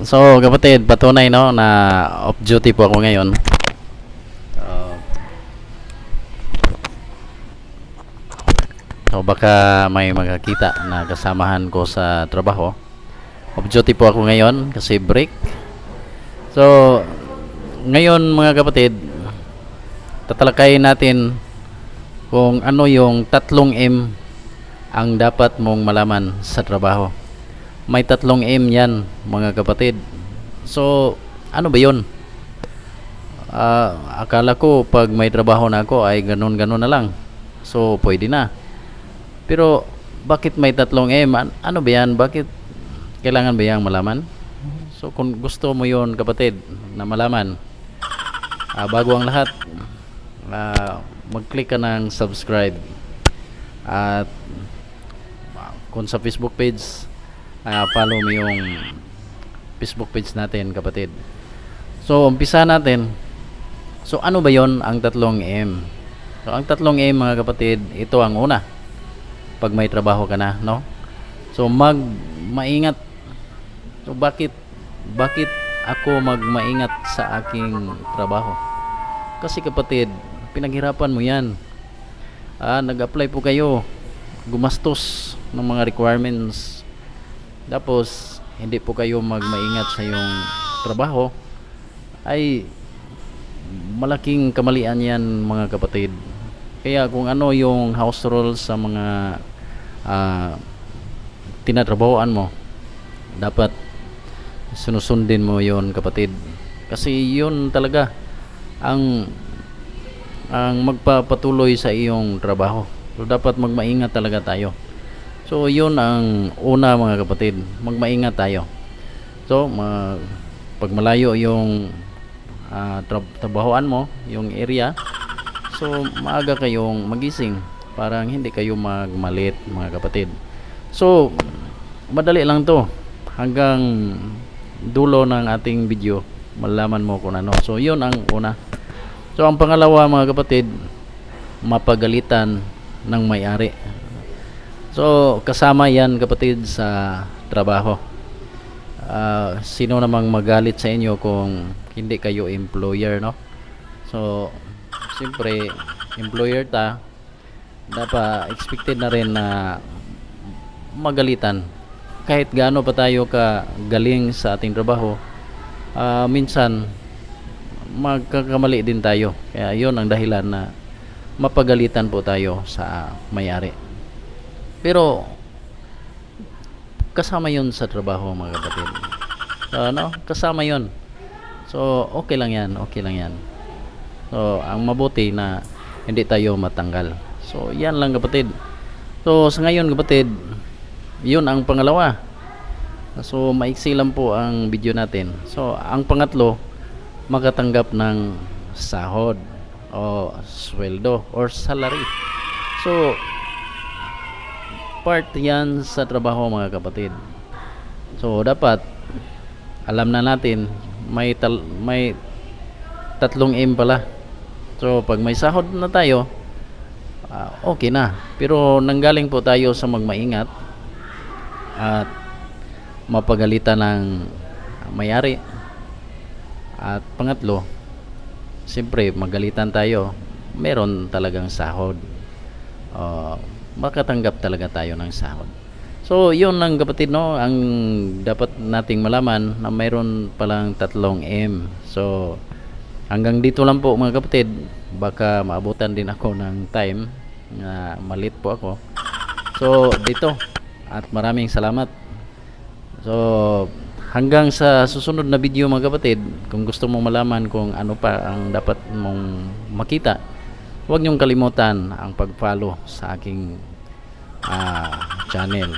So, kapatid, patunay no na off duty po ako ngayon. Uh, so baka may makakita na kasamahan ko sa trabaho. Off duty po ako ngayon kasi break. So, ngayon mga kapatid, tatalakayin natin kung ano yung 3 M ang dapat mong malaman sa trabaho. May 3 M yan mga kapatid. So ano ba yun? Akala ko pag may trabaho na ako ay ganun-ganun na lang, so pwede na. Pero bakit may 3 M? Ano ba yan? Bakit kailangan ba yang malaman? So kung gusto mo yon kapatid na malaman, bago ang lahat, mag-click ka ng subscribe. At kung sa Facebook page, follow mo yung Facebook page natin kapatid. So umpisa natin. So ano ba yon ang 3 M? So ang 3 M mga kapatid, ito ang una. Pag may trabaho ka na, no? So maingat. So bakit ako maingat sa aking trabaho? Kasi kapatid, pinaghirapan mo yan. Nag-apply po kayo, gumastos ng mga requirements, tapos hindi po kayo maingat sa yung trabaho, ay malaking kamalian yan mga kapatid. Kaya kung ano yung house rules sa mga tinatrabahoan mo, dapat sinusundin mo yon kapatid, kasi yun talaga ang magpapatuloy sa iyong trabaho. So dapat magmaingat talaga tayo. So yun ang una mga kapatid, magmaingat tayo. So pag malayo yung trabahoan mo, yung area, so maaga kayong magising para hindi kayo magmalit mga kapatid. So madali lang to, hanggang dulo ng ating video malaman mo kung ano. So yun ang una. So ang pangalawa mga kapatid, mapagalitan ng may-ari. So kasama yan kapatid sa trabaho. Sino namang magalit sa inyo kung hindi kayo employer, no? So siyempre employer ta, dapat expected na rin na magalitan. Kahit gaano pa tayo kagaling sa ating trabaho, minsan magkakamali din tayo. Kaya yun ang dahilan na mapagalitan po tayo sa may-ari. Pero kasama yun sa trabaho mga kapatid. Kasama yun. So okay lang yan, okay lang yan. So ang mabuti na hindi tayo matanggal. So yan lang kapatid. So sa ngayon kapatid, yun ang pangalawa. So maiksi lang po ang video natin. So ang pangatlo, makatanggap ng sahod o sweldo or salary. So part yan sa trabaho mga kapatid. So dapat alam na natin may 3 M pala. So pag may sahod na tayo, okay na. Pero nanggaling po tayo sa magmaingat at mapagalitan ng may-ari. At pangatlo, siyempre magalitan tayo, meron talagang sahod. Makatanggap talaga tayo ng sahod. So yun lang kapatid, no, ang dapat nating malaman, na mayroon palang 3 M. So hanggang dito lang po mga kapatid. Baka maabutan din ako ng time na malit po ako. So dito, at maraming salamat. So hanggang sa susunod na video mga kapatid, kung gusto mong malaman kung ano pa ang dapat mong makita, huwag niyong kalimutan ang pag-follow sa aking channel,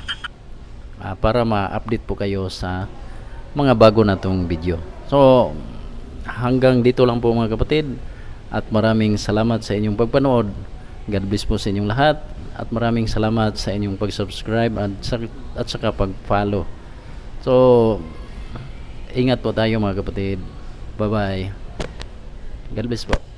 para ma-update po kayo sa mga bago na tong video. So hanggang dito lang po mga kapatid, at maraming salamat sa inyong pagpanood. God bless po sa inyong lahat, at maraming salamat sa inyong pag-subscribe at saka pag-follow. So ingat po tayo mga kapatid. Bye bye. God bless po.